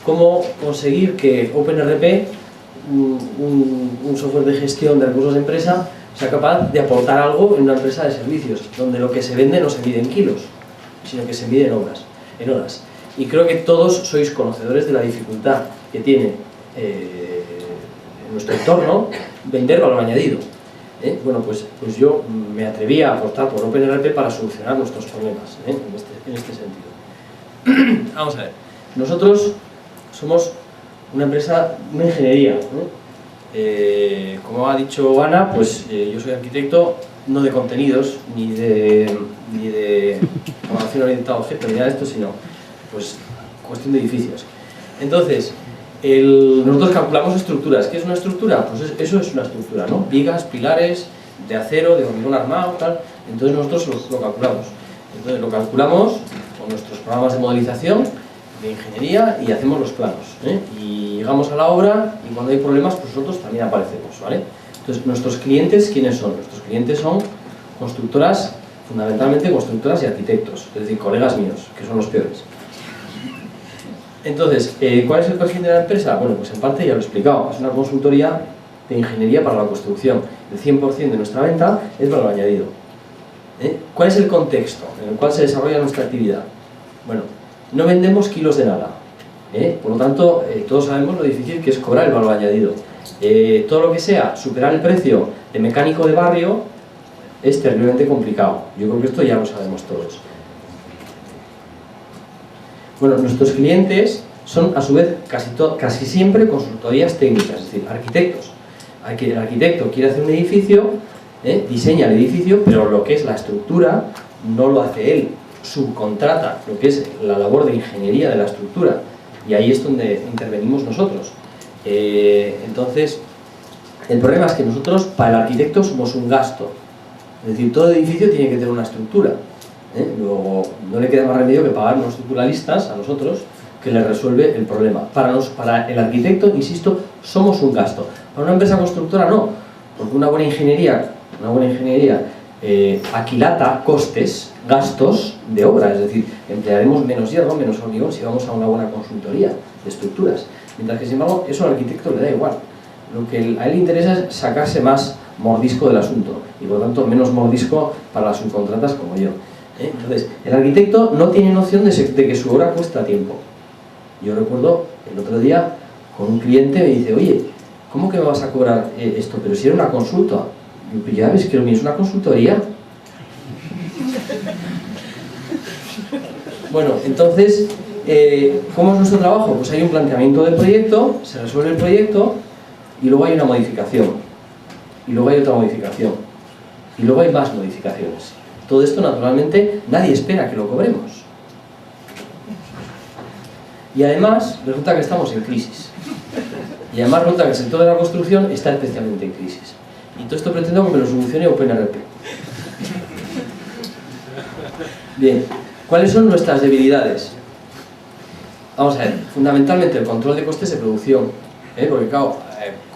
cómo conseguir que OpenRP, un software de gestión de recursos de empresa, sea capaz de aportar algo en una empresa de servicios, donde lo que se vende no se mide en kilos, sino que se mide en horas. Y creo que todos sois conocedores de la dificultad que tiene en nuestro entorno vender valor añadido. Bueno, pues yo me atreví a apostar por OpenRP para solucionar nuestros problemas en este sentido. Vamos a ver, nosotros somos una empresa, una ingeniería, como ha dicho Ana, pues yo soy arquitecto, no de contenidos, ni de programación orientada a objetos, ni nada de esto, sino pues cuestión de edificios. Entonces, nosotros calculamos estructuras. ¿Qué es una estructura? Pues eso es una estructura, ¿no? Vigas, pilares, de acero, de hormigón armado, tal. Entonces nosotros lo calculamos. Entonces lo calculamos con nuestros programas de modelización, de ingeniería, y hacemos los planos, y llegamos a la obra, y cuando hay problemas, pues nosotros también aparecemos, ¿vale? Entonces, nuestros clientes, ¿quiénes son? Nuestros clientes son constructoras, fundamentalmente constructoras y arquitectos, es decir, colegas míos, que son los peores. Entonces, ¿cuál es el perfil de la empresa? Bueno, pues en parte ya lo he explicado, es una consultoría de ingeniería para la construcción. El 100% de nuestra venta es valor añadido. ¿Cuál es el contexto en el cual se desarrolla nuestra actividad? Bueno, no vendemos kilos de nada, por lo tanto, todos sabemos lo difícil que es cobrar el valor añadido. Todo lo que sea superar el precio de mecánico de barrio es terriblemente complicado. Yo creo que esto ya lo sabemos todos. Bueno, nuestros clientes son a su vez casi siempre consultorías técnicas, es decir, arquitectos. El arquitecto quiere hacer un edificio, diseña el edificio, pero lo que es la estructura no lo hace él, subcontrata lo que es la labor de ingeniería de la estructura, y ahí es donde intervenimos nosotros. Entonces, el problema es que nosotros para el arquitecto somos un gasto, es decir, todo edificio tiene que tener una estructura. Luego no le queda más remedio que pagar unos estructuralistas a nosotros que le resuelve el problema. Para el arquitecto, insisto, somos un gasto. Para una empresa constructora no, porque una buena ingeniería aquilata costes, gastos de obra, es decir, emplearemos menos hierro, menos hormigón si vamos a una buena consultoría de estructuras. Mientras que, sin embargo, eso al arquitecto le da igual. Lo que a él le interesa es sacarse más mordisco del asunto y, por lo tanto, menos mordisco para las subcontratas como yo. Entonces, el arquitecto no tiene noción de que su obra cuesta tiempo. Yo recuerdo el otro día con un cliente me dice, oye, ¿cómo que me vas a cobrar esto? Pero si era una consulta. Y ya ves que lo mío es una consultoría. Bueno, entonces, ¿cómo es nuestro trabajo? Pues hay un planteamiento del proyecto, se resuelve el proyecto y luego hay una modificación. Y luego hay otra modificación. Y luego hay más modificaciones. Todo esto, naturalmente, nadie espera que lo cobremos. Y además, resulta que estamos en crisis. Y además resulta que el sector de la construcción está especialmente en crisis. Y todo esto pretendo que me lo solucione OpenRP. Bien, ¿cuáles son nuestras debilidades? Vamos a ver, fundamentalmente el control de costes de producción. Porque claro,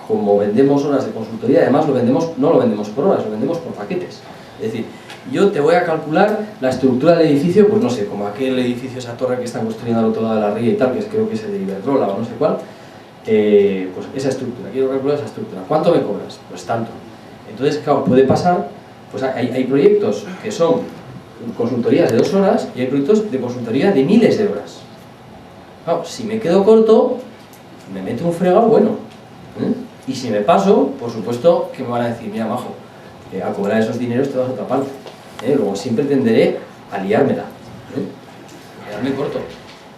como vendemos horas de consultoría, además no lo vendemos por horas, lo vendemos por paquetes. Es decir, yo te voy a calcular la estructura del edificio, pues no sé, como aquel edificio, esa torre que están construyendo al otro lado de la ría y tal, que creo que es el de Iberdrola o no sé cuál, pues esa estructura, quiero calcular esa estructura. ¿Cuánto me cobras? Pues tanto. Entonces, claro, puede pasar, pues hay proyectos que son consultorías de 2 horas y hay proyectos de consultoría de miles de horas. Claro, si me quedo corto, me meto un fregado bueno. Y si me paso, por supuesto que me van a decir, mira, majo, a cobrar esos dineros te vas a otra parte. Luego siempre tenderé a liármela, a quedarme corto.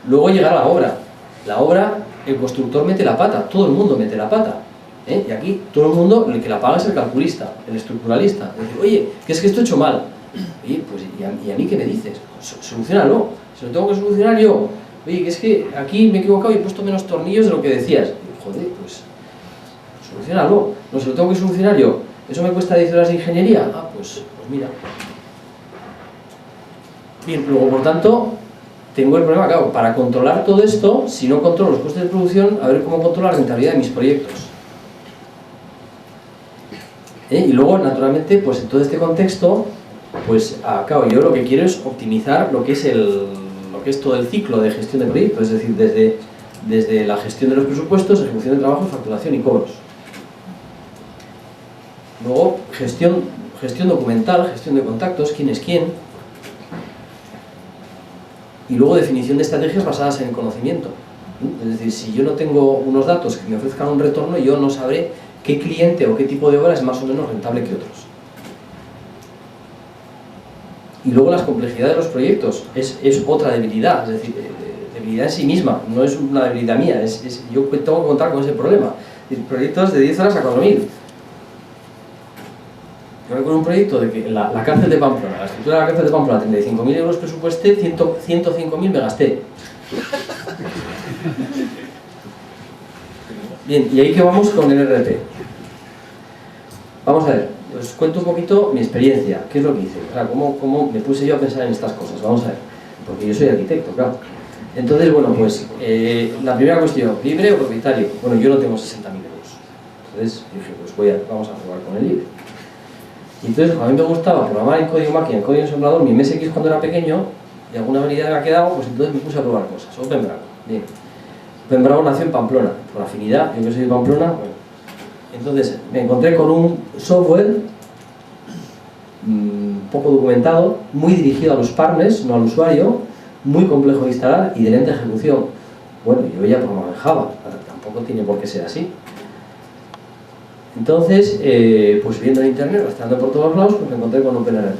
Luego llegar a la obra. La obra, el constructor mete la pata, todo el mundo mete la pata. Y aquí todo el mundo, el que la paga es el calculista, el estructuralista. Dice, oye, que es que esto he hecho mal. Oye, pues, ¿y a mí qué me dices? Solucionalo. Si lo tengo que solucionar yo. Oye, que es que aquí me he equivocado y he puesto menos tornillos de lo que decías. Joder, pues solucionalo. No, se lo tengo que solucionar yo. ¿Eso me cuesta 10 horas de ingeniería? Ah, pues mira. Bien, luego por tanto, tengo el problema, claro, para controlar todo esto, si no controlo los costes de producción, a ver cómo controlo la rentabilidad de mis proyectos. Y luego, naturalmente, pues en todo este contexto, pues claro, yo lo que quiero es optimizar lo que es todo el ciclo de gestión de proyectos, es decir, desde la gestión de los presupuestos, ejecución de trabajo, facturación y cobros. Luego, gestión documental, gestión de contactos, quién es quién. Y luego definición de estrategias basadas en el conocimiento. Es decir, si yo no tengo unos datos que me ofrezcan un retorno, yo no sabré qué cliente o qué tipo de obra es más o menos rentable que otros. Y luego las complejidades de los proyectos es otra debilidad, es decir, debilidad en sí misma, no es una debilidad mía, yo tengo que contar con ese problema. Proyectos de 10 horas a 4.000. Yo recuerdo un proyecto de que la cárcel de Pamplona, la estructura de la cárcel de Pamplona, 35.000 euros presupuesté, 105.000 me gasté. Bien, y ahí que vamos con el RP. Vamos a ver, os cuento un poquito mi experiencia, qué es lo que hice, o sea, cómo me puse yo a pensar en estas cosas, vamos a ver, porque yo soy arquitecto, claro. Entonces, bueno, pues, la primera cuestión, ¿libre o propietario? Bueno, yo no tengo 60.000 euros, entonces dije, pues vamos a jugar con el libre. Y entonces, como a mí me gustaba programar en código máquina, en código ensamblador, mi MSX cuando era pequeño, y alguna habilidad me ha quedado, pues entonces me puse a probar cosas. OpenBravo, bien. OpenBravo nació en Pamplona, por afinidad, yo que soy de Pamplona, bueno. Entonces me encontré con un software poco documentado, muy dirigido a los partners, no al usuario, muy complejo de instalar y de lenta ejecución. Bueno, yo ya programaba en Java, tampoco tiene por qué ser así. Entonces, pues viendo en internet, rastreando por todos lados, pues me encontré con OpenRP.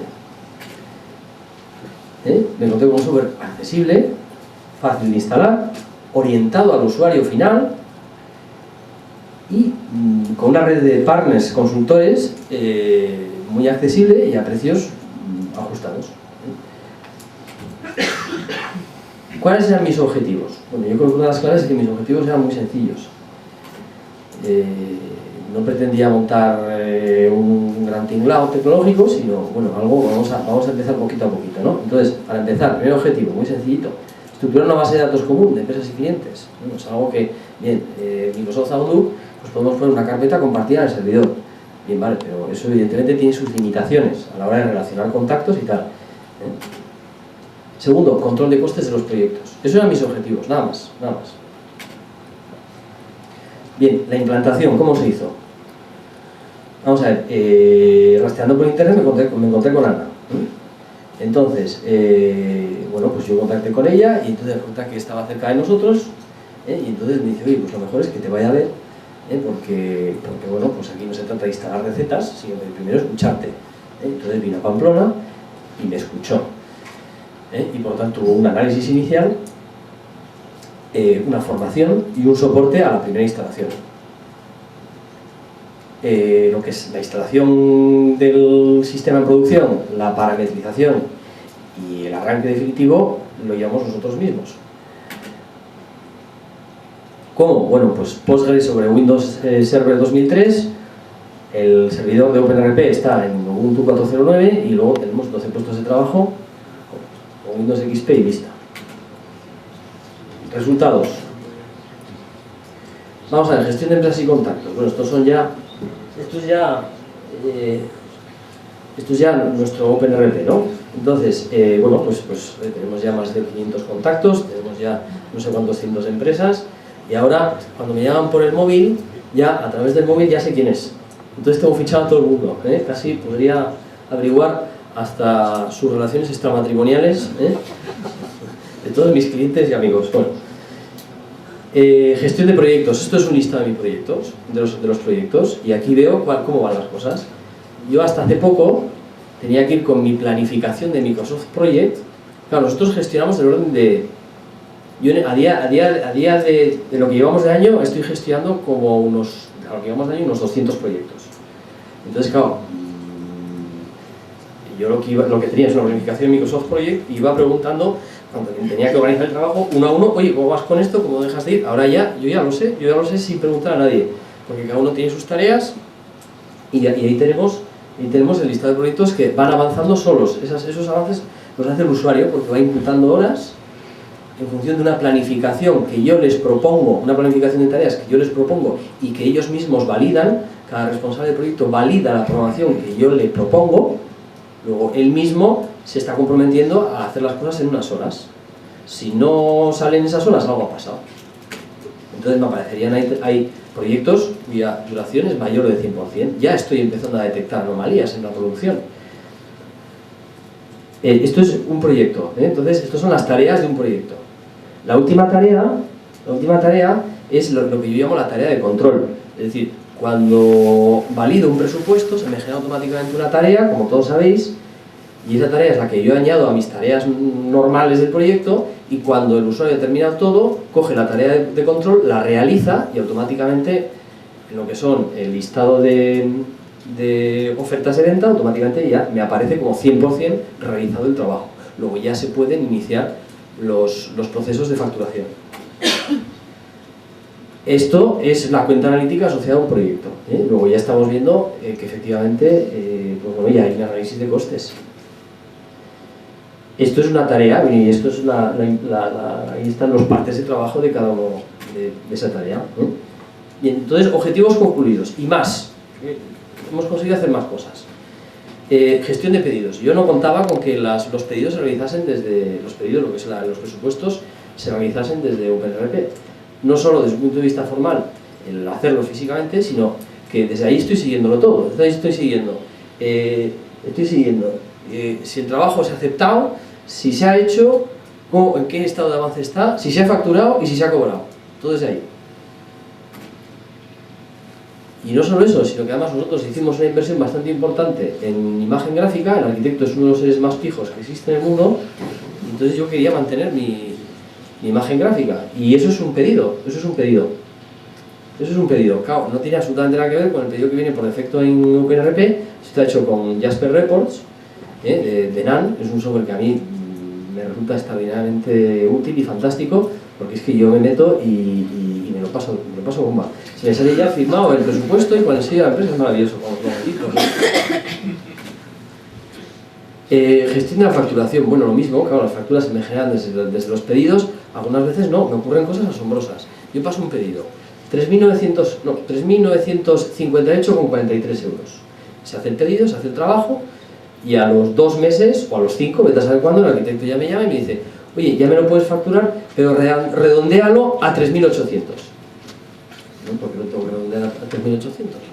Me encontré con un software accesible, fácil de instalar, orientado al usuario final y con una red de partners consultores muy accesible y a precios ajustados. ¿Cuáles eran mis objetivos? Bueno, yo creo que una de las claves es que mis objetivos eran muy sencillos. No pretendía montar un gran tinglao tecnológico, sino, bueno, algo, vamos a empezar poquito a poquito, ¿no? Entonces, para empezar, primer objetivo, muy sencillito, estructurar una base de datos común de empresas y clientes. Bueno, es algo que, bien, Microsoft Outlook, pues podemos poner una carpeta compartida en el servidor. Bien, vale, pero eso evidentemente tiene sus limitaciones a la hora de relacionar contactos y tal. Segundo, control de costes de los proyectos. Esos eran mis objetivos, nada más, nada más. Bien, la implantación, ¿cómo se hizo? Vamos a ver, rastreando por internet me encontré con Ana. Entonces, bueno, pues yo contacté con ella y entonces resulta que estaba cerca de nosotros y entonces me dice, oye, pues lo mejor es que te vaya a ver porque bueno, pues aquí no se trata de instalar recetas, sino de primero escucharte. Entonces vino a Pamplona y me escuchó. Y por lo tanto hubo un análisis inicial, una formación y un soporte a la primera instalación. Lo que es la instalación del sistema en producción, la parametrización y el arranque definitivo lo llevamos nosotros mismos. ¿Cómo? Bueno, pues Postgres sobre Windows Server 2003, el servidor de OpenRP está en Ubuntu 4.09 y luego tenemos 12 puestos de trabajo con Windows XP y Vista. Resultados. Vamos a ver, gestión de empresas y contactos. Bueno, esto es ya nuestro OpenRP, ¿no? Entonces, bueno, pues tenemos ya más de 500 contactos, tenemos ya no sé cuántos cientos de empresas y ahora, cuando me llaman por el móvil, ya a través del móvil ya sé quién es. Entonces tengo fichado a todo el mundo, casi podría averiguar hasta sus relaciones extramatrimoniales, de todos mis clientes y amigos. Bueno, gestión de proyectos. Esto es un listado de mis proyectos, de los proyectos, y aquí veo cómo van las cosas. Yo hasta hace poco tenía que ir con mi planificación de Microsoft Project. Claro, nosotros gestionamos el orden de... Yo a día de lo que llevamos de año estoy gestionando como unos 200 proyectos. Entonces, claro, yo lo que tenía es una planificación de Microsoft Project y iba preguntando, cuando tenía que organizar el trabajo, uno a uno, oye, ¿cómo vas con esto? ¿Cómo dejas de ir? Ahora ya, yo ya lo sé sin preguntar a nadie, porque cada uno tiene sus tareas y ahí tenemos el listado de proyectos que van avanzando solos. Esos avances los hace el usuario porque va imputando horas en función de una planificación que yo les propongo, una planificación de tareas que yo les propongo y que ellos mismos validan. Cada responsable del proyecto valida la programación que yo le propongo, luego él mismo se está comprometiendo a hacer las cosas en unas horas. Si no salen esas horas, algo ha pasado. entonces me aparecerían hay proyectos cuya duración es mayor del 100%. Ya estoy empezando a detectar anomalías en la producción. Esto es un proyecto, entonces estas son las tareas de un proyecto. La última tarea es lo que yo llamo la tarea de control. Es decir, cuando valido un presupuesto se me genera automáticamente una tarea, como todos sabéis, y esa tarea es la que yo añado a mis tareas normales del proyecto, y cuando el usuario ha terminado todo, coge la tarea de control, la realiza y automáticamente en lo que son el listado de ofertas de venta, automáticamente ya me aparece como 100% realizado el trabajo. Luego ya se pueden iniciar los procesos de facturación. Esto es la cuenta analítica asociada a un proyecto. Luego ya estamos viendo que efectivamente pues bueno, ya hay un análisis de costes. Esto es una tarea y esto es ahí están los partes de trabajo de cada uno de esa tarea. Y entonces, objetivos concluidos y más. Hemos conseguido hacer más cosas. Gestión de pedidos. Yo no contaba con que los pedidos se realizasen desde los pedidos, lo que es los presupuestos, se realizasen desde OpenRP. No solo desde un punto de vista formal, el hacerlo físicamente, sino que desde ahí estoy siguiéndolo todo. Desde ahí estoy siguiendo si el trabajo se ha aceptado, si se ha hecho, en qué estado de avance está, si se ha facturado y si se ha cobrado. Todo desde ahí. Y no solo eso, sino que además nosotros hicimos una inversión bastante importante en imagen gráfica. El arquitecto es uno de los seres más fijos que existe en el mundo, y entonces yo quería mantener mi imagen gráfica, y eso es un pedido, claro, no tiene absolutamente nada que ver con el pedido que viene por defecto en OpenRP. Está hecho con Jasper Reports de NAN. Es un software que a mí me resulta extraordinariamente útil y fantástico, porque es que yo me meto y me lo paso bomba. Se me sale ya firmado el presupuesto y cuando se la empresa es maravilloso, como gestión de la facturación. Bueno, lo mismo, claro, las facturas se me generan desde los pedidos. Algunas veces no, me ocurren cosas asombrosas. Yo paso un pedido, 3.958,43 euros. Se hace el pedido, se hace el trabajo, y a los 2 meses o a los 5, vete a saber cuándo, el arquitecto ya me llama y me dice: oye, ya me lo puedes facturar, pero redondéalo a 3.800. ¿No? ¿Por qué no tengo que redondear a 3.800?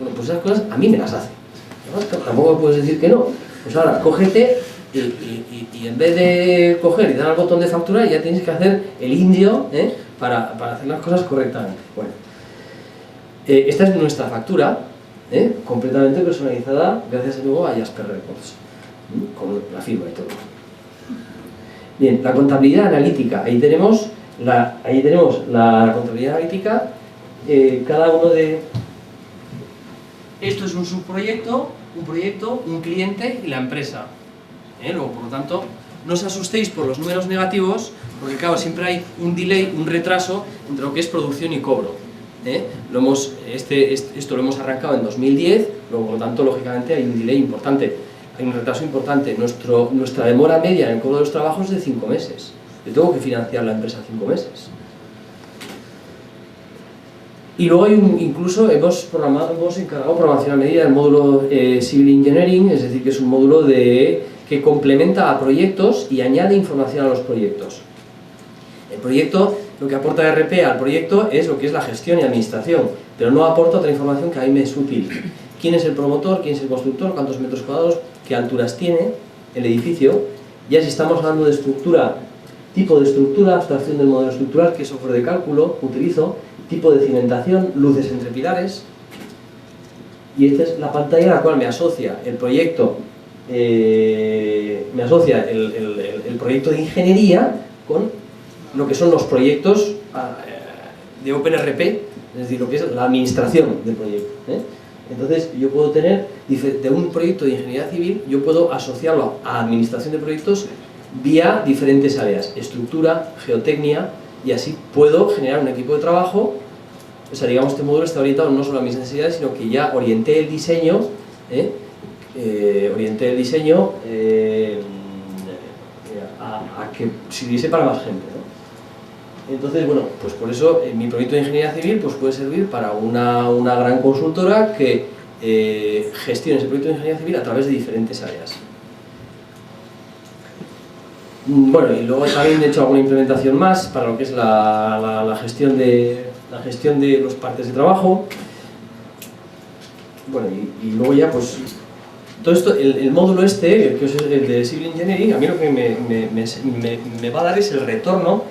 Bueno, pues esas cosas a mí me las hace. Tampoco me puedes decir que no. Pues ahora, cógete y en vez de coger y dar al botón de facturar, ya tienes que hacer el indio para hacer las cosas correctamente. Bueno, esta es nuestra factura, completamente personalizada gracias de nuevo a Jasper Reports, con la firma y todo. Bien, la contabilidad analítica. Ahí tenemos la contabilidad analítica. Cada uno de... Esto es un subproyecto, un proyecto, un cliente y la empresa. Luego, por lo tanto, no os asustéis por los números negativos, porque claro, siempre hay un delay, un retraso entre lo que es producción y cobro. Esto lo hemos arrancado en 2010, luego, por lo tanto, lógicamente hay un delay importante, hay un retraso importante. Nuestra demora media en el cobro de los trabajos es de 5 meses. Yo tengo que financiar la empresa 5 meses. Y luego incluso hemos encargado programación a medida del módulo Civil Engineering, es decir, que es un módulo que complementa a proyectos y añade información a los proyectos. El proyecto, lo que aporta RP al proyecto es lo que es la gestión y administración, pero no aporta otra información que a mí me es útil. ¿Quién es el promotor? ¿Quién es el constructor? ¿Cuántos metros cuadrados? ¿Qué alturas tiene el edificio? Ya si estamos hablando de estructura, tipo de estructura, abstracción del modelo estructural, qué software de cálculo utilizo, tipo de cimentación, luces entre pilares. Y esta es la pantalla a la cual me asocia el proyecto, el proyecto de ingeniería con lo que son los proyectos de OpenRP, es decir, lo que es la administración del proyecto. Entonces yo puedo tener, de un proyecto de ingeniería civil, yo puedo asociarlo a administración de proyectos vía diferentes áreas, estructura, geotecnia, y así puedo generar un equipo de trabajo. O sea, digamos, este módulo está orientado no solo a mis necesidades, sino que ya orienté el diseño, a que sirviese para más gente, ¿no? Entonces, bueno, pues por eso mi proyecto de ingeniería civil pues puede servir para una gran consultora que gestione ese proyecto de ingeniería civil a través de diferentes áreas. Bueno, y luego también he hecho alguna implementación más para lo que es la gestión de la gestión de los partes de trabajo. Bueno, y luego ya pues todo esto, el módulo este, que es el de Civil Engineering, a mí lo que me va a dar es el retorno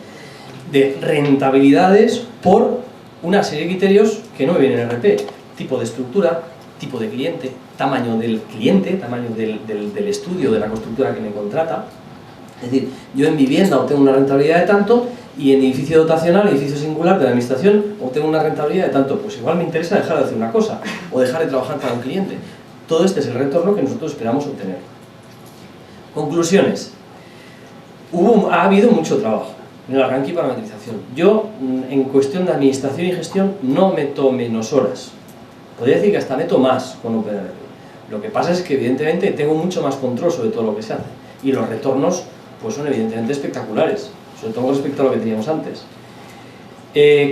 de rentabilidades por una serie de criterios que no me vienen en RP: tipo de estructura, tipo de cliente, tamaño del cliente, tamaño del estudio, de la constructora que me contrata. Es decir, yo en vivienda obtengo una rentabilidad de tanto, y en edificio dotacional, edificio singular de la administración, obtengo una rentabilidad de tanto. Pues igual me interesa dejar de hacer una cosa o dejar de trabajar para un cliente. Todo este es el retorno que nosotros esperamos obtener. Conclusiones. Ha habido mucho trabajo en el arranque y parametrización. Yo, en cuestión de administración y gestión, no meto menos horas. Podría decir que hasta meto más con OpenRP. Lo que pasa es que, evidentemente, tengo mucho más control sobre todo lo que se hace. Y los retornos pues son, evidentemente, espectaculares, sobre todo respecto a lo que teníamos antes.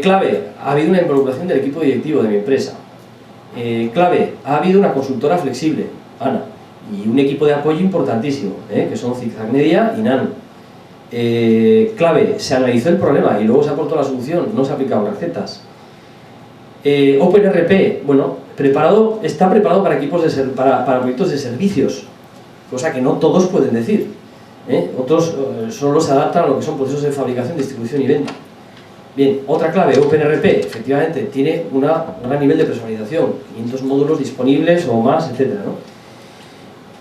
Clave, ha habido una involucración del equipo directivo de mi empresa. Clave, ha habido una consultora flexible, Ana, y un equipo de apoyo importantísimo, que son Zigzag Media y Nano. Clave, se analizó el problema y luego se aportó la solución, no se aplicaron recetas. OpenRP, bueno, está preparado para equipos para proyectos de servicios, cosa que no todos pueden decir. Otros solo se adaptan a lo que son procesos de fabricación, distribución y venta. Bien, otra clave, OpenRP, efectivamente, tiene un gran nivel de personalización, 500 módulos disponibles o más, etc., ¿no?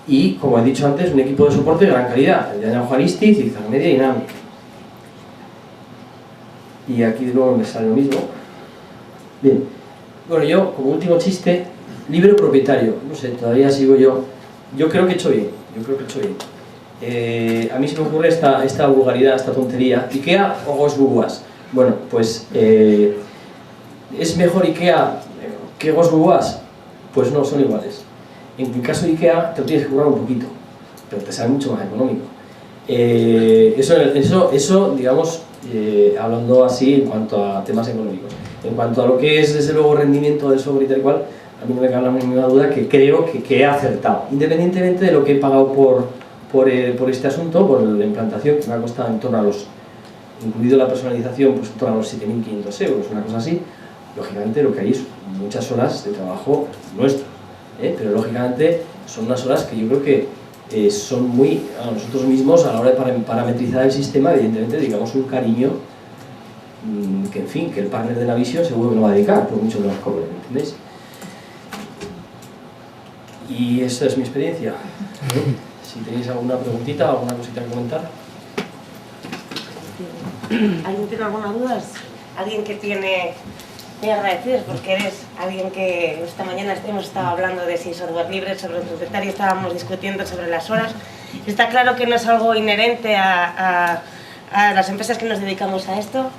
Y, como he dicho antes, un equipo de soporte de gran calidad, el de Ana Juanisti, Zigzag Media y NAM. Y aquí de nuevo me sale lo mismo. Bien, bueno, yo, como último chiste, libre propietario, no sé, todavía sigo yo. Yo creo que he hecho bien, a mí se me ocurre esta vulgaridad, esta tontería. IKEA o Ghost Was. Bueno, pues ¿es mejor IKEA que Ghost Was? Pues no, son iguales. En el caso de IKEA te lo tienes que currar un poquito, pero te sale mucho más económico. Eso digamos, hablando así en cuanto a temas económicos. En cuanto a lo que es, desde luego, rendimiento del software y tal cual, a mí no me cabe la ninguna duda que creo que he acertado, independientemente de lo que he pagado por este asunto, por la implantación, que me ha costado en torno a los, incluido la personalización, pues en torno a los 7.500 euros, una cosa así. Lógicamente lo que hay es muchas horas de trabajo nuestro, pero lógicamente son unas horas que yo creo que son muy, a nosotros mismos, a la hora de parametrizar el sistema, evidentemente digamos un cariño que, en fin, que el partner de Navisio seguro que no va a dedicar, por mucho que nos cobre, ¿entendéis? Y esa es mi experiencia. Si tenéis alguna preguntita o alguna cosita que comentar. ¿Alguien tiene alguna duda? ¿Alguien que tiene... Muy agradecidos porque eres alguien que esta mañana hemos estado hablando de si software libre, sobre el propietario, estábamos discutiendo sobre las horas. Está claro que no es algo inherente a las empresas que nos dedicamos a esto.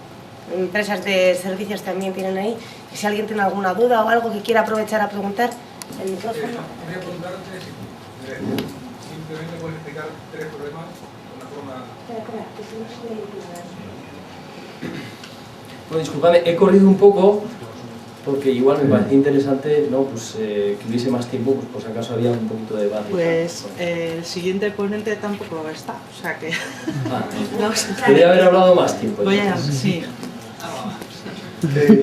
Empresas de servicios también tienen ahí. Y si alguien tiene alguna duda o algo que quiera aprovechar a preguntar, el micrófono. Voy a preguntarte, simplemente puedes explicar 3 problemas de una forma... Bueno, disculpadme, he corrido un poco porque igual me parecía interesante, ¿no? Pues, que hubiese más tiempo, pues por si acaso había un poquito de debate. Pues el siguiente ponente tampoco está, o sea que... Podría haber hablado más tiempo. Voy a... Sí.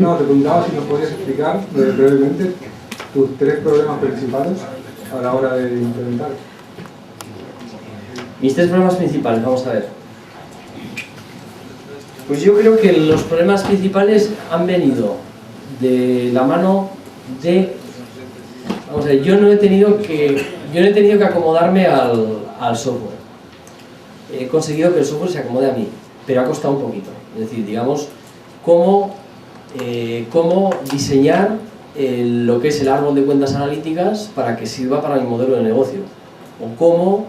No, te preguntaba si nos podrías explicar brevemente tus 3 problemas principales a la hora de implementar. Mis 3 problemas principales, vamos a ver. Pues yo creo que los problemas principales han venido de la mano de... Vamos a ver, yo no he tenido que acomodarme al software. He conseguido que el software se acomode a mí, pero ha costado un poquito. Es decir, digamos, cómo diseñar lo que es el árbol de cuentas analíticas para que sirva para mi modelo de negocio. O cómo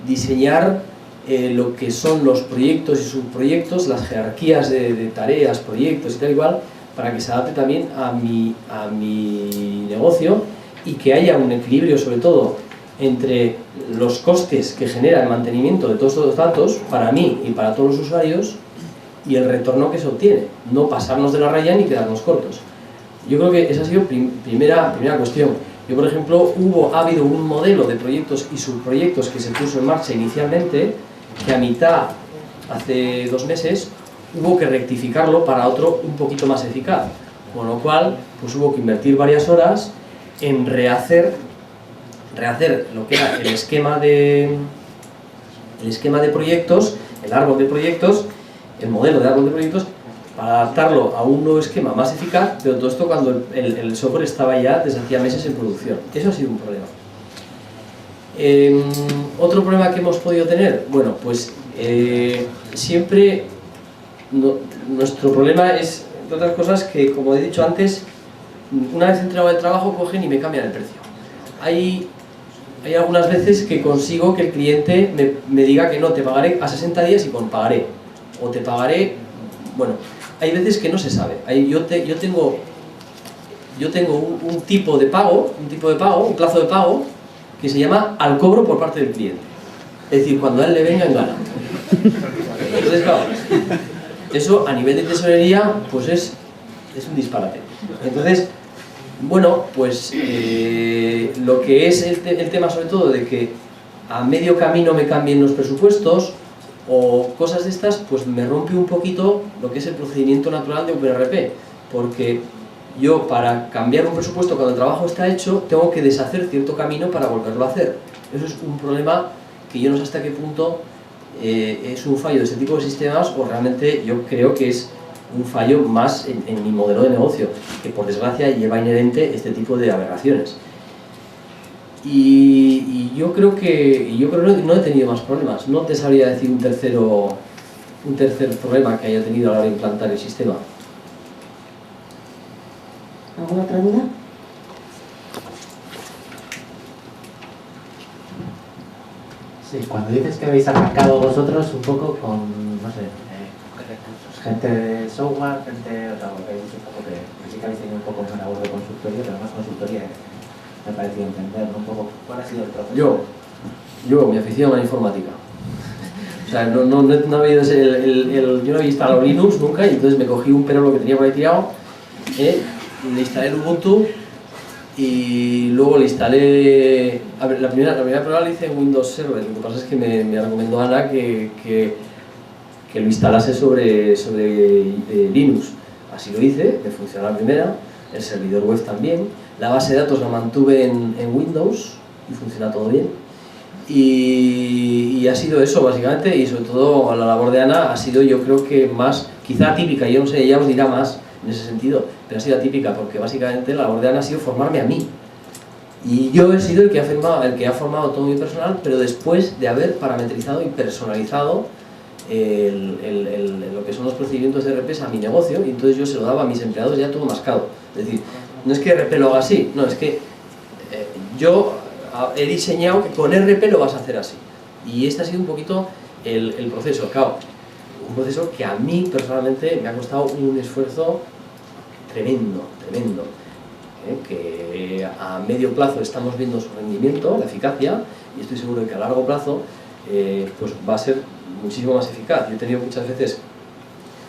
diseñar lo que son los proyectos y subproyectos, las jerarquías de tareas, proyectos y tal igual, para que se adapte también a mi negocio y que haya un equilibrio, sobre todo, entre los costes que genera el mantenimiento de todos estos datos, para mí y para todos los usuarios, y el retorno que se obtiene, no pasarnos de la raya ni quedarnos cortos. Yo creo que esa ha sido primera cuestión. Yo, por ejemplo, ha habido un modelo de proyectos y subproyectos que se puso en marcha inicialmente, que a mitad, hace 2 meses, hubo que rectificarlo para otro un poquito más eficaz. Con lo cual, pues hubo que invertir varias horas en rehacer lo que era el esquema de proyectos, el árbol de proyectos, el modelo de árbol de proyectos, para adaptarlo a un nuevo esquema más eficaz, pero todo esto cuando el software estaba ya desde hacía meses en producción. Eso ha sido un problema. Otro problema que hemos podido tener, bueno, pues siempre nuestro problema es, entre otras cosas, que como he dicho antes, una vez entregado el trabajo cogen y me cambian el precio. Hay algunas veces que consigo que el cliente me diga que no, te pagaré a 60 días y con pagaré, o te pagaré, bueno, hay veces que no se sabe. Yo tengo un tipo de pago, un plazo de pago, que se llama al cobro por parte del cliente. Es decir, cuando a él le venga en gana. Entonces, claro, eso a nivel de tesorería, pues es un disparate. Entonces, bueno, pues lo que es el tema sobre todo de que a medio camino me cambien los presupuestos o cosas de estas, pues me rompe un poquito lo que es el procedimiento natural de OpenRP, porque yo para cambiar un presupuesto cuando el trabajo está hecho tengo que deshacer cierto camino para volverlo a hacer. Eso es un problema que yo no sé hasta qué punto es un fallo de este tipo de sistemas o realmente yo creo que es un fallo más en mi modelo de negocio, que por desgracia lleva inherente este tipo de aberraciones. Y yo creo que no he tenido más problemas. No te sabría decir un tercer problema que haya tenido a la hora de implantar el sistema. ¿Alguna otra duda? Sí, cuando dices que habéis arrancado vosotros un poco con, no sé, gente de software, gente, o sea, porque habéis dicho un poco que sí que habéis tenido un poco una labor de consultoría, pero más consultoría me ha parecido entender, ¿no? Un poco, ¿cuál ha sido el proceso? Yo, mi afición a la informática. O sea, no ha habido yo no había instalado Linux nunca y entonces me cogí un perolo que tenía por ahí tirado, le instalé el Ubuntu y luego le instalé... A ver, la primera prueba la hice en Windows Server, lo que pasa es que me recomendó Ana que lo instalase sobre Linux. Así lo hice, me funcionó la primera, el servidor web también, la base de datos la mantuve en Windows y funciona todo bien. Y ha sido eso básicamente, y sobre todo la labor de Ana ha sido, yo creo que más, quizá típica, yo no sé, ella os dirá más en ese sentido, pero ha sido típica porque básicamente la labor de Ana ha sido formarme a mí. Y yo he sido el que ha formado todo mi personal, pero después de haber parametrizado y personalizado lo que son los procedimientos de RP a mi negocio, y entonces yo se lo daba a mis empleados ya todo mascado. Es decir, no es que RP lo haga así, no, es que yo he diseñado que con RP lo vas a hacer así. Y este ha sido un poquito el proceso, claro, un proceso que a mí personalmente me ha costado un esfuerzo tremendo, que a medio plazo estamos viendo su rendimiento, la eficacia, y estoy seguro de que a largo plazo pues va a ser muchísimo más eficaz. Yo he tenido muchas veces,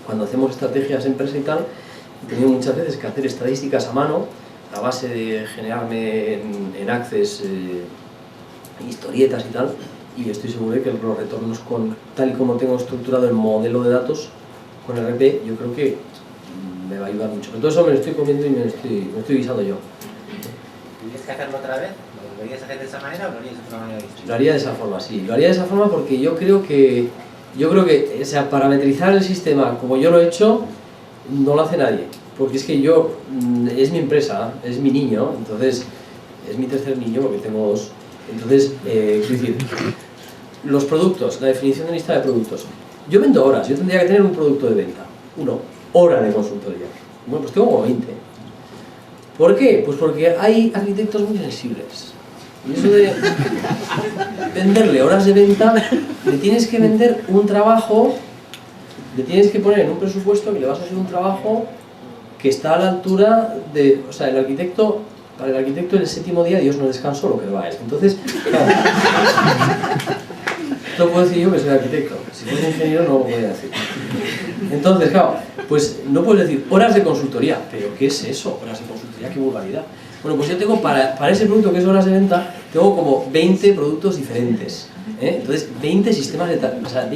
cuando hacemos estrategias empresa y tal, he tenido muchas veces que hacer estadísticas a mano a base de generarme en Access historietas y tal, y estoy seguro de que los retornos tal y como tengo estructurado el modelo de datos con RP, yo creo que me va a ayudar mucho. Pero todo eso me lo estoy comiendo y me lo estoy guisando yo. ¿Tienes que hacerlo otra vez? ¿Lo harías hacer de esa manera o lo harías de otra manera distinta? Lo haría de esa forma, sí. Lo haría de esa forma porque yo creo que o sea, parametrizar el sistema como yo lo he hecho, no lo hace nadie. Porque es que es mi empresa, es mi niño, entonces, es mi tercer niño porque tengo dos. Entonces, quiero decir, los productos, la definición de lista de productos. Yo vendo horas, yo tendría que tener un producto de venta, hora de consultoría. Bueno, pues tengo como 20. ¿Por qué? Pues porque hay arquitectos muy sensibles. Y eso de venderle horas de venta, le tienes que vender un trabajo, le tienes que poner en un presupuesto que le vas a hacer un trabajo que está a la altura de... O sea, para el arquitecto el séptimo día Dios no descansó lo que va a él. Entonces, claro, esto lo puedo decir yo que soy arquitecto. Si fuese ingeniero no lo podría decir. Entonces, claro, pues no puedes decir horas de consultoría. ¿Pero qué es eso? Horas de consultoría, qué vulgaridad. Bueno, pues yo tengo para ese producto que es horas de venta, tengo como 20 productos diferentes. Entonces, 20 sistemas de tarifación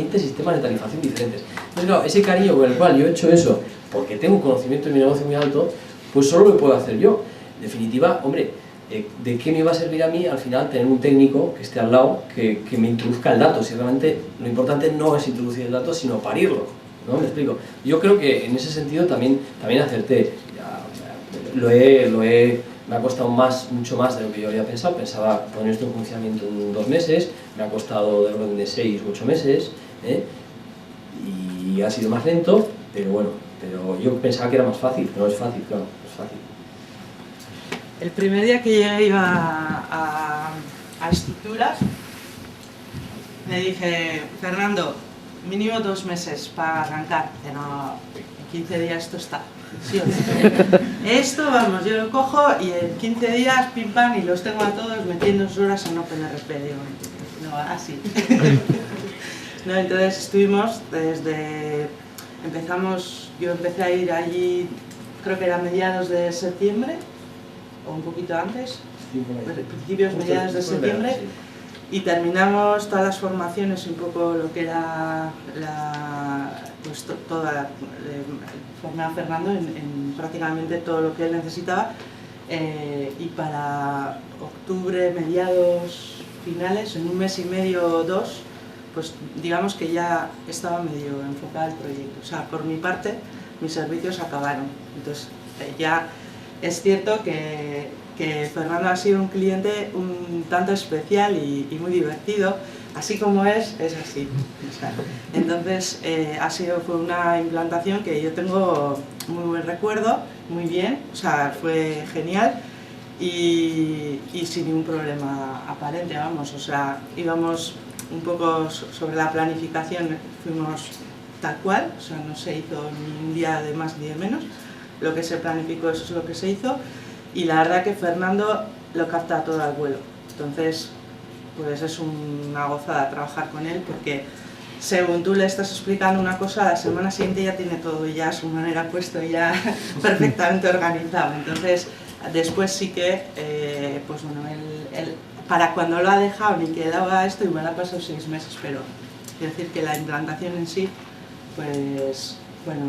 diferentes. Entonces, claro, ese cariño con el cual yo he hecho eso, porque tengo un conocimiento de mi negocio muy alto, pues solo lo puedo hacer yo. En definitiva, hombre, ¿de qué me va a servir a mí al final tener un técnico que esté al lado, que me introduzca el dato? Si realmente lo importante no es introducir el dato, sino parirlo, ¿no? ¿Me explico? Yo creo que en ese sentido también acerté. Me ha costado mucho más de lo que yo había pensado. Pensaba poner esto en funcionamiento en 2 meses, me ha costado del orden de 6 u 8 meses, y ha sido más lento, pero bueno, pero yo pensaba que era más fácil. No es fácil, claro, no es fácil. El primer día que llegué iba a estructuras, le dije, Fernando, mínimo 2 meses para arrancar, que no, en 15 días esto está. Sí, o sí. Esto, vamos, yo lo cojo y en 15 días, pim pam, y los tengo a todos metiendo 2 horas en OpenRP, digo, no, así. No, entonces estuvimos yo empecé a ir allí, creo que era mediados de septiembre, o un poquito antes, principios, mediados de septiembre, y terminamos todas las formaciones, un poco lo que era formé a Fernando en prácticamente todo lo que él necesitaba, y para octubre, mediados, finales, en 1 mes y medio o 2, pues digamos que ya estaba medio enfocado el proyecto. O sea, por mi parte, mis servicios acabaron. Entonces, ya es cierto que Fernando ha sido un cliente un tanto especial y muy divertido. Así como es así. O sea, entonces, fue una implantación que yo tengo muy buen recuerdo, muy bien, o sea, fue genial y sin ningún problema aparente, vamos. O sea, íbamos un poco sobre la planificación, fuimos tal cual, o sea, no se hizo ni un día de más ni de menos. Lo que se planificó, eso es lo que se hizo, y la verdad que Fernando lo capta todo al vuelo. Entonces, pues es una gozada trabajar con él, porque según tú le estás explicando una cosa, la semana siguiente ya tiene todo ya a su manera puesto, ya perfectamente organizado. Entonces, después sí que, pues bueno, él para cuando lo ha dejado ni quedaba esto, igual ha pasado 6 meses, pero quiero decir que la implantación en sí, pues bueno,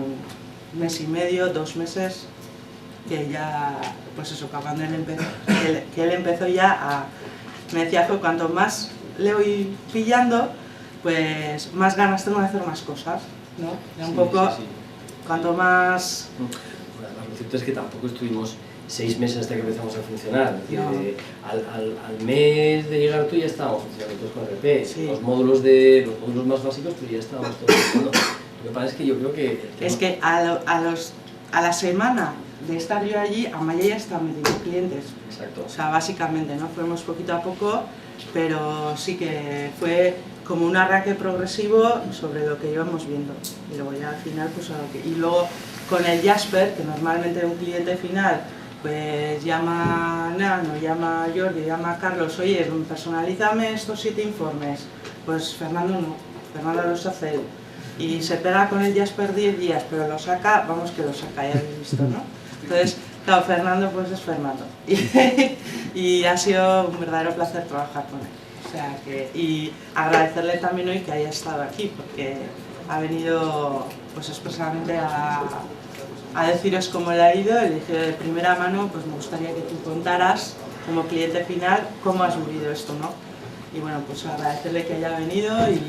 1 mes y medio, 2 meses, que ya, pues eso, cuando él empezó ya a... Me decía, cuanto más le voy pillando, pues más ganas tengo de hacer más cosas, ¿no? Y un poco, sí. Cuanto más... Bueno, lo cierto es que tampoco estuvimos 6 meses hasta que empezamos a funcionar. Es decir, no. Al mes de llegar tú ya estábamos funcionando todos con RP. Sí. Los módulos más básicos, pues ya estábamos todos funcionando. Lo que pasa es que yo creo que... Es que a la semana de estar yo allí, Amaya ya estaba metiendo clientes. Exacto. O sea, básicamente, ¿no? Fuimos poquito a poco, pero sí que fue como un arranque progresivo sobre lo que íbamos viendo. Y luego ya al final, pues a lo que... Y luego con el Jasper, que normalmente un cliente final, pues llama a Nano, llama a Jordi, llama a Carlos, oye, personalízame estos 7 informes. Pues Fernando no, Fernando los hace él. Y se pega con el Jasper 10 días, pero lo saca, vamos que lo saca, ya habéis visto, ¿no? Entonces, claro, Fernando pues es Fernando. Y ha sido un verdadero placer trabajar con él. O sea que, y agradecerle también hoy que haya estado aquí, porque ha venido pues expresamente a deciros cómo le ha ido. Le dije de primera mano, pues me gustaría que tú contaras como cliente final cómo has vivido esto, ¿no? Y bueno, pues agradecerle que haya venido y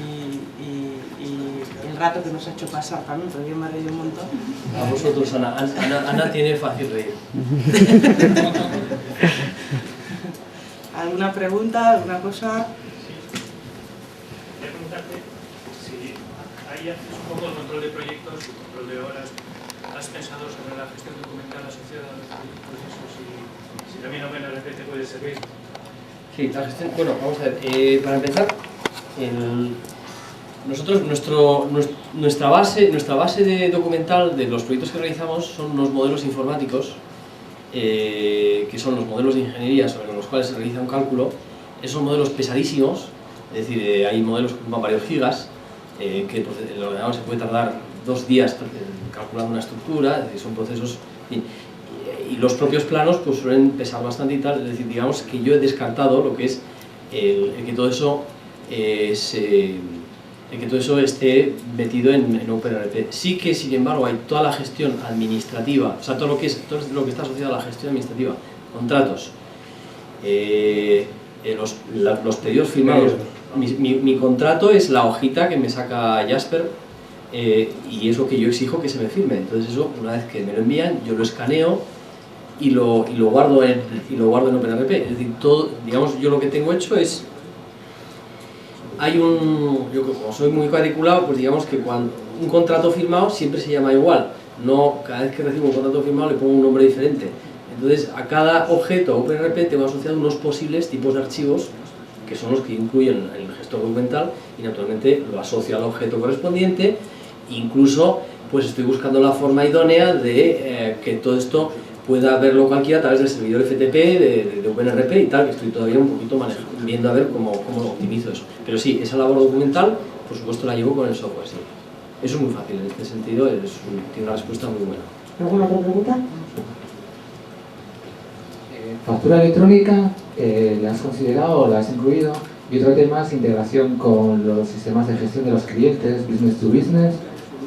el rato que nos ha hecho pasar también, porque yo me he reído un montón. A vosotros, Ana. Ana tiene fácil reír. ¿Alguna pregunta? ¿Alguna cosa? Quería preguntarte si ahí haces un poco el control de proyectos, el control de horas. ¿Has pensado sobre la gestión documental asociada a los procesos y si también OpenRP te puede servir? Sí, la gestión, bueno, vamos a ver, para empezar, nosotros, nuestra base de documental de los proyectos que realizamos son unos modelos informáticos, que son los modelos de ingeniería sobre los cuales se realiza un cálculo. Esos modelos pesadísimos, es decir, hay modelos que ocupan varios gigas, que el ordenador se puede tardar 2 días calculando una estructura, es decir, son procesos... Y los propios planos pues suelen pesar bastante y tal, es decir, digamos que yo he descartado lo que es el que todo eso que todo eso esté metido en OpenRP. Sí que, sin embargo, hay toda la gestión administrativa, o sea, todo lo que está asociado a la gestión administrativa, contratos, los pedidos firmados. Mi contrato es la hojita que me saca Jasper y es lo que yo exijo que se me firme. Entonces eso, una vez que me lo envían, yo lo escaneo y lo guardo en OpenRP. Es decir, todo, digamos, yo lo que tengo hecho es... yo como soy muy cuadriculado, pues digamos que cuando un contrato firmado siempre se llama igual. No, cada vez que recibo un contrato firmado le pongo un nombre diferente. Entonces, a cada objeto OpenRP tengo asociado unos posibles tipos de archivos que son los que incluyen el gestor documental y naturalmente lo asocio al objeto correspondiente. Incluso pues estoy buscando la forma idónea de que todo esto pueda verlo cualquiera a través del servidor FTP de OpenRP y tal, que estoy todavía un poquito viendo a ver cómo optimizo eso. Pero sí, esa labor documental, por supuesto, la llevo con el software, sí. Eso es muy fácil, en este sentido tiene una respuesta muy buena. ¿Alguna otra pregunta? Factura electrónica, ¿la has considerado o la has incluido? Y otro tema es integración con los sistemas de gestión de los clientes, business to business.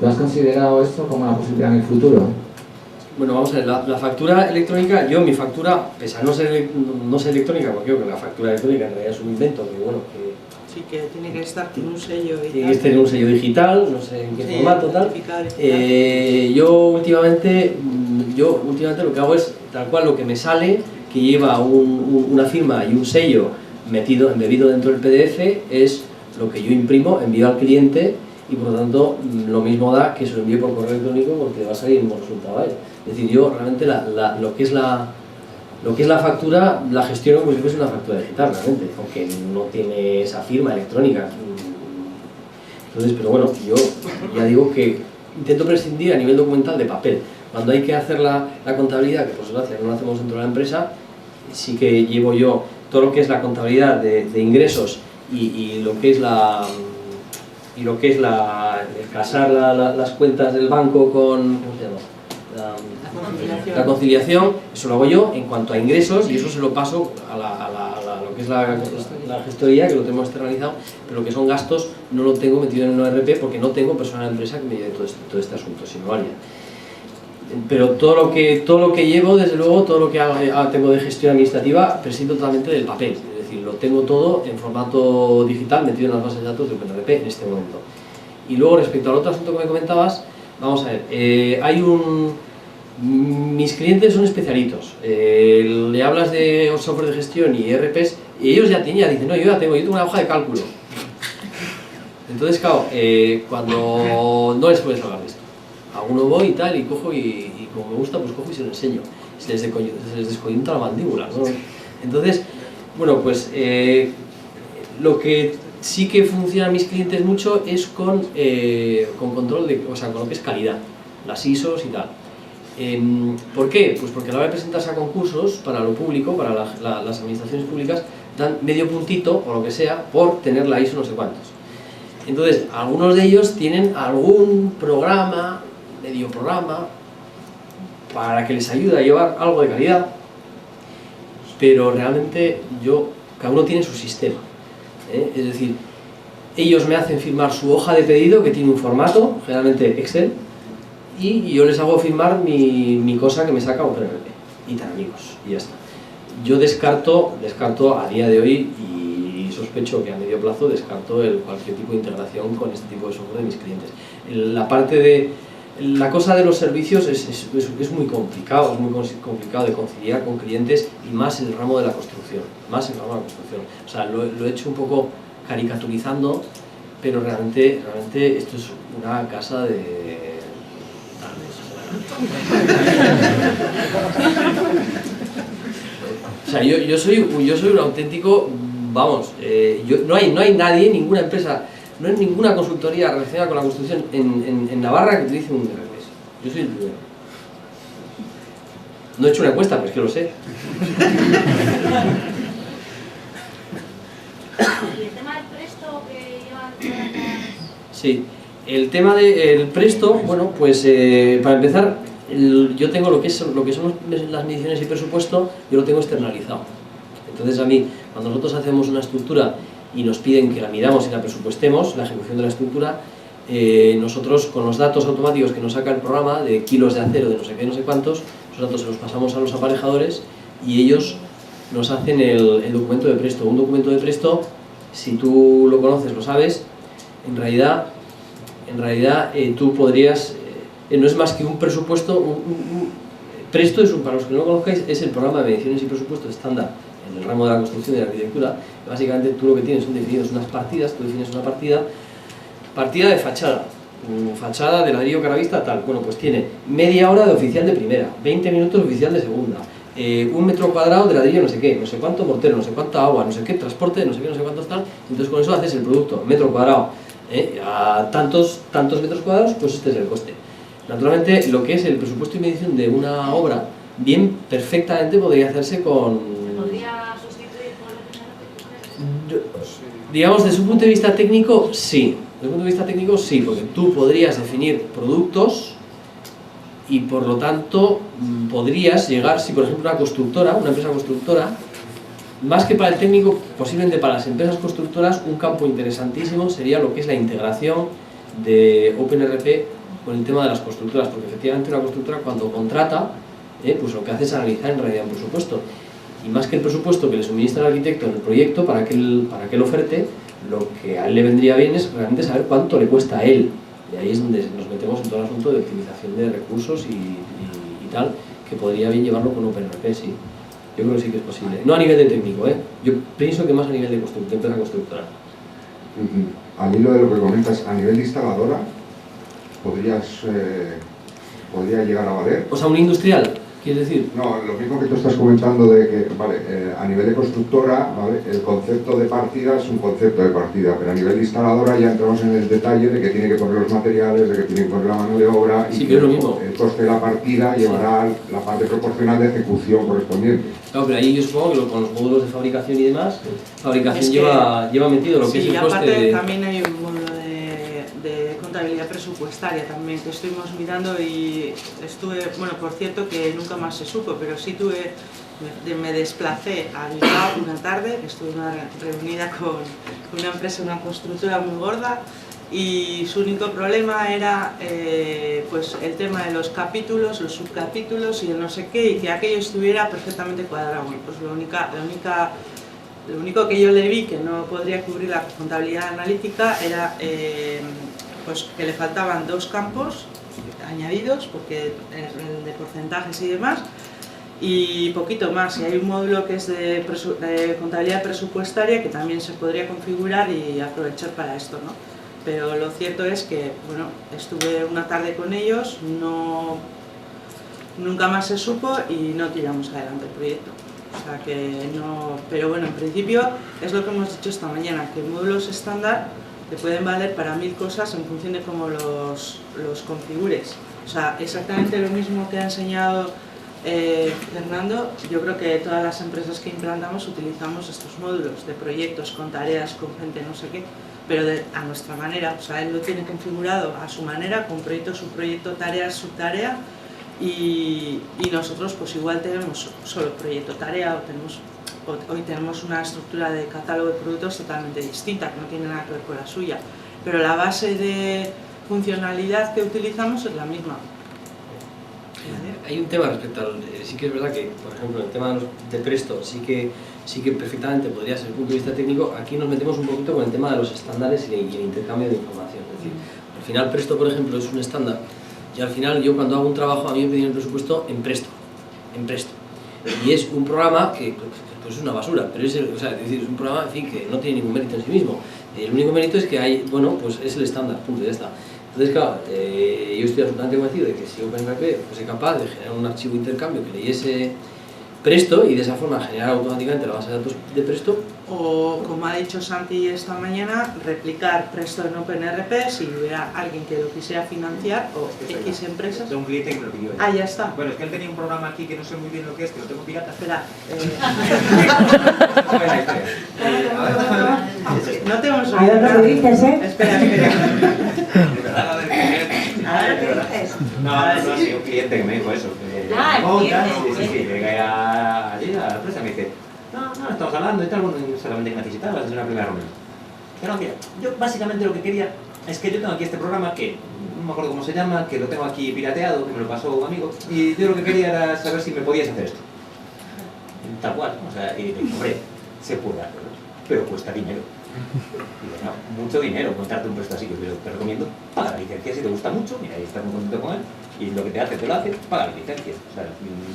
¿Lo has considerado esto como una posibilidad en el futuro? Bueno, vamos a ver, la factura electrónica, mi factura, pese a no ser electrónica, porque creo que la factura electrónica en realidad es un invento, que bueno, que... Sí, que tiene que estar con un sello y tiene que tener un sello digital, no sé en qué formato, tal. Yo últimamente lo que hago es, tal cual, lo que me sale, que lleva una firma y un sello embebido dentro del PDF, es lo que yo imprimo, envío al cliente y por lo tanto lo mismo da que se lo envíe por correo electrónico porque va a salir el mismo resultado a él. Es decir, yo realmente lo que es la factura la gestiono como si fuese una factura digital realmente, aunque no tiene esa firma electrónica. Entonces, pero bueno, yo ya digo que intento prescindir a nivel documental de papel. Cuando hay que hacer la contabilidad, que por desgracia no lo hacemos dentro de la empresa, sí que llevo yo todo lo que es la contabilidad de ingresos y lo que es el casar las cuentas del banco con, ¿cómo se llama? La conciliación, eso lo hago yo en cuanto a ingresos y eso se lo paso a lo que es la gestoría, que lo tenemos externalizado, pero lo que son gastos no lo tengo metido en un ERP porque no tengo personal de empresa que me lleve todo este asunto, sino alguien. Pero todo lo que llevo, desde luego, todo lo que tengo de gestión administrativa, prescindo totalmente del papel, es decir, lo tengo todo en formato digital metido en las bases de datos de OpenRP en este momento. Y luego, respecto al otro asunto que me comentabas, vamos a ver, mis clientes son especialitos, le hablas de software de gestión y ERPs y ellos ya dicen, no, yo tengo una hoja de cálculo. Entonces, claro, cuando no les puedes hablar de esto. A uno voy y tal, y cojo y como me gusta, pues cojo y se lo enseño. Se les descoyunta la mandíbula, ¿no? Entonces, bueno, pues lo que sí que funciona a mis clientes mucho es con control con lo que es calidad, las ISOs y tal. ¿Por qué? Pues porque a la hora de presentarse a concursos para lo público, para las administraciones públicas, dan medio puntito o lo que sea por tener la ISO no sé cuántos. Entonces, algunos de ellos tienen algún programa, medio programa, para que les ayude a llevar algo de calidad, pero realmente cada uno tiene su sistema, es decir, ellos me hacen firmar su hoja de pedido que tiene un formato, generalmente Excel, y yo les hago firmar mi cosa que me saca OpenRP, y tan amigos, y ya está. Yo descarto a día de hoy, y sospecho que a medio plazo descarto cualquier tipo de integración con este tipo de software de mis clientes. La cosa de los servicios es muy complicado, de conciliar con clientes y más en el ramo de la construcción, O sea, lo he hecho un poco caricaturizando, pero realmente esto es una casa de... O sea, yo soy un auténtico, vamos, no hay nadie, ninguna empresa, no hay ninguna consultoría relacionada con la construcción en Navarra que utilice un ERP. Yo soy el primero. No he hecho una encuesta, pero es que lo sé. ¿Y el tema del presto que llevan todas las...? Sí, el tema del presto, bueno, pues para empezar, yo tengo lo que son las mediciones y presupuesto, yo lo tengo externalizado. Entonces a mí, cuando nosotros hacemos una estructura y nos piden que la midamos y la presupuestemos, la ejecución de la estructura, nosotros con los datos automáticos que nos saca el programa de kilos de acero, de no sé qué, no sé cuántos, esos datos se los pasamos a los aparejadores y ellos nos hacen el documento de presto. Un documento de presto, si tú lo conoces, lo sabes, en realidad tú podrías, no es más que un presupuesto, presto es para los que no lo conozcáis, es el programa de mediciones y presupuestos estándar en el ramo de la construcción y de la arquitectura. Básicamente tú lo que tienes son definidos unas partidas, tú defines una partida de fachada de ladrillo caravista tal, bueno pues tiene media hora de oficial de primera, 20 minutos de oficial de segunda, 1 metro cuadrado de ladrillo no sé qué, no sé cuánto mortero, no sé cuánta agua, no sé qué transporte, no sé qué, no sé cuántos tal, entonces con eso haces el producto, metro cuadrado, a tantos metros cuadrados, pues este es el coste. Naturalmente lo que es el presupuesto y medición de una obra, bien perfectamente podría hacerse con... ¿Podría sustituir por el Digamos, desde un punto de vista técnico, sí. Desde un punto de vista técnico, sí, porque tú podrías definir productos y por lo tanto podrías llegar, si por ejemplo una empresa constructora, más que para el técnico, posiblemente para las empresas constructoras, un campo interesantísimo sería lo que es la integración de OpenRP con el tema de las constructoras, porque efectivamente una constructora cuando contrata, pues lo que hace es analizar en realidad un presupuesto. Y más que el presupuesto que le suministra el arquitecto en el proyecto para que él oferte, lo que a él le vendría bien es realmente saber cuánto le cuesta a él. Y ahí es donde nos metemos en todo el asunto de optimización de recursos y tal, que podría bien llevarlo con OpenRP, sí. Yo creo que sí que es posible. No a nivel de técnico, yo pienso que más a nivel de empresa constructora. Al hilo de lo que comentas, a nivel de instaladora, podría llegar a valer. O sea, un industrial. ¿Quieres decir? No, lo mismo que tú estás comentando de que, vale, a nivel de constructora, ¿vale? El concepto de partida es un concepto de partida, pero a nivel de instaladora ya entramos en el detalle de que tiene que poner los materiales, de que tiene que poner la mano de obra sí, y que es lo mismo. El coste de la partida llevará la parte proporcional de ejecución correspondiente. Claro, pero ahí yo supongo que con los módulos de fabricación y demás, fabricación es que, lleva metido lo que sí, es el coste aparte de... también hay un módulo de contabilidad presupuestaria también que estuvimos mirando y estuve, bueno, por cierto que nunca más se supo, pero sí me desplacé a Bilbao una tarde, estuve reunida con una empresa, una constructora muy gorda y su único problema era pues el tema de los capítulos, los subcapítulos y el no sé qué, y que aquello estuviera perfectamente cuadrado. Pues lo único que yo le vi que no podría cubrir la contabilidad analítica era pues que le faltaban 2 campos añadidos, porque el de porcentajes y demás, y poquito más. Y hay un módulo que es de contabilidad presupuestaria que también se podría configurar y aprovechar para esto, ¿no? Pero lo cierto es que, bueno, estuve una tarde con ellos, nunca más se supo y no tiramos adelante el proyecto. O sea que no, pero bueno, en principio es lo que hemos dicho esta mañana, que módulos estándar te pueden valer para 1000 cosas en función de cómo los configures. O sea, exactamente lo mismo que ha enseñado Fernando, yo creo que todas las empresas que implantamos utilizamos estos módulos de proyectos con tareas, con gente no sé qué, pero a nuestra manera. O sea, él lo tiene configurado a su manera, con proyecto, subproyecto, tarea, subtarea, y nosotros pues igual tenemos solo proyecto, tarea, o hoy tenemos una estructura de catálogo de productos totalmente distinta, que no tiene nada que ver con la suya, pero la base de funcionalidad que utilizamos es la misma. Hay un tema respecto al... sí que es verdad que, por ejemplo, el tema de Presto sí que perfectamente podría ser desde el punto de vista técnico. Aquí nos metemos un poquito con el tema de los estándares y el intercambio de información. Es decir, al final Presto, por ejemplo, es un estándar y al final yo cuando hago un trabajo a mí me piden el presupuesto en Presto. Y es un programa que pues es una basura, pero es decir, es un programa, en fin, que no tiene ningún mérito en sí mismo. El único mérito es que hay, bueno, pues es el estándar, punto, ya está. Entonces, claro, yo estoy absolutamente convencido de que si OpenRP fuese capaz de generar un archivo de intercambio que leyese Presto y de esa forma generar automáticamente la base de datos de Presto. O, como ha dicho Santi esta mañana, replicar Presto en OpenRP si hubiera alguien que lo quisiera financiar o X empresas. De un cliente que me lo pidió. Ah, ya está. Bueno, es que él tenía un programa aquí que no sé muy bien lo que es, que lo tengo pirata. Espera. No te hemos oído. A ver lo que dices, Espera. No, sí, un cliente que me dijo eso. Sí, llegué allí a la empresa y me dice, no, estamos hablando y tal, bueno, solamente que necesitabas, es una primera reunión. Pero no, mira, yo básicamente lo que quería es que yo tengo aquí este programa que no me acuerdo cómo se llama, que lo tengo aquí pirateado, que me lo pasó un amigo, y yo lo que quería era saber si me podías hacer esto. Tal cual, o sea, y hombre, se puede hacer, pero cuesta dinero. Y bueno, mucho dinero montarte un puesto así, yo te recomiendo, paga la licencia si te gusta mucho, mira, ahí estás muy contento con él, y lo que te hace, te lo hace, paga la licencia. O sea,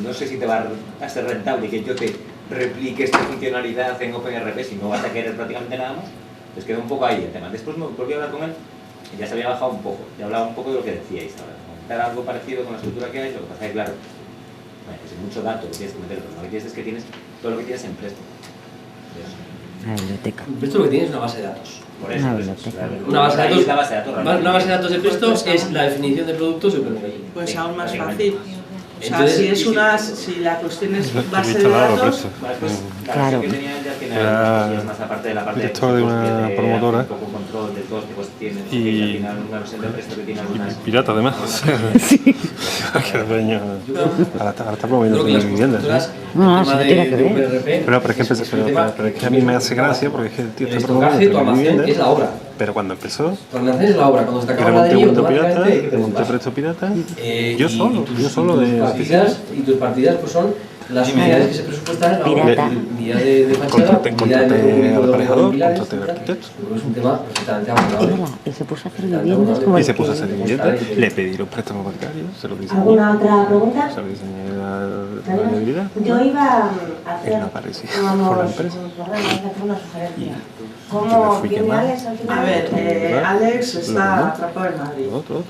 no sé si te va a ser rentable que yo te replique esta funcionalidad en OpenRP si no vas a querer prácticamente nada más. Pues quedó un poco ahí el tema. Después me volví a hablar con él y ya se había bajado un poco, ya hablaba un poco de lo que decíais ahora. Comentar algo parecido con la estructura que hay, lo que pasa es que, claro, es mucho dato que tienes que meter, pero lo que tienes es que tienes todo lo que tienes en Presto. Una biblioteca. Presto lo que tienes es una base de datos. Por eso, Una pues, biblioteca. Una base de datos, la base de datos realmente. una base de datos de Presto es la definición de productos y OpenRP. Pues aún más básicamente. fácil. O sea, Entonces, si la cuestión es Lo que base he de instalado, datos, Vale, pues la Claro. versión que tenía ya tiene Era más aparte de la parte director de una promotora. un poco control de costes, pues tiene Y- al final una versión de Presto que tiene algunas... pirata además. Que el dueño ahora está promoviendo Creo que las viviendas. constructoras, No, el sí tema que tiene que ver. OpenRP, Pero es que empecé, es un tema pero es que a mí me hace gracia porque es que el tío el está estocaje, tu promoviendo almacén es viviendas. la obra. Pero cuando empezó, Tu almacén es la obra. Cuando se te yo acaba le la monté de un mundo pirata, automáticamente hay que le monté despacho. Presto pirata. Y Yo solo tus de partidas, y tus partidas pues son las unidades que se presupuestan en la obra. Pirata. Unidad de fachada, unidad de Contraté metro cúbico al de aparejador, pilares, contraté al etcétera. arquitecto. Yo creo que es un tema perfectamente abordable. Mira, y se puso a hacer viviendas como Y el se puso a hacer que... viviendas, le pedí los préstamos bancarios, se los diseñé. ¿Alguna otra pregunta? Se los diseñé la viabilidad. Yo iba a Y hacer no aparecía por la empresa. una sugerencia. Yo me ¿Cómo fui viene quemado. Alex al final? a ver, Alex Lo está mismo. atrapado en Madrid. Otro.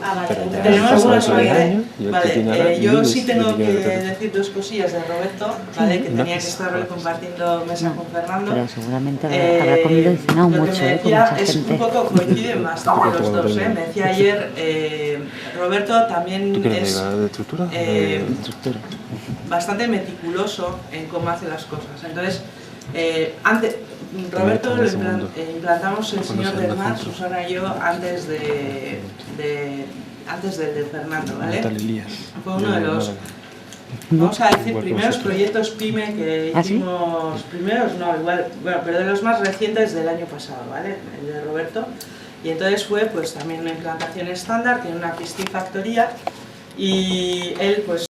Ah, vale. Pero ya Tenemos pasó una eso de suerte. año, y el que tiene ahora Vale, yo vives, sí tengo lo que tiene que hacer. decir dos cosillas de Roberto, ¿vale? Que tenía que estar hoy compartiendo mesa con Fernando. Pero seguramente habrá comido y cenado Lo que mucho, me con decía mucha es gente. un poco coinciden bastante los dos, ¿eh? Me decía ayer, Roberto ¿Tú también quieres es la de estructura? bastante meticuloso en cómo hace las cosas. Entonces, antes, Roberto lo implantamos el señor del mar, Susana y yo, antes del de Fernando, ¿vale? Fue uno de los, vamos a decir, primeros proyectos PYME que ¿Ah, sí? hicimos, primeros no, igual, bueno, pero de los más recientes del año pasado, ¿vale? El de Roberto. Y entonces fue pues también una implantación estándar, tiene una piscifactoría y él pues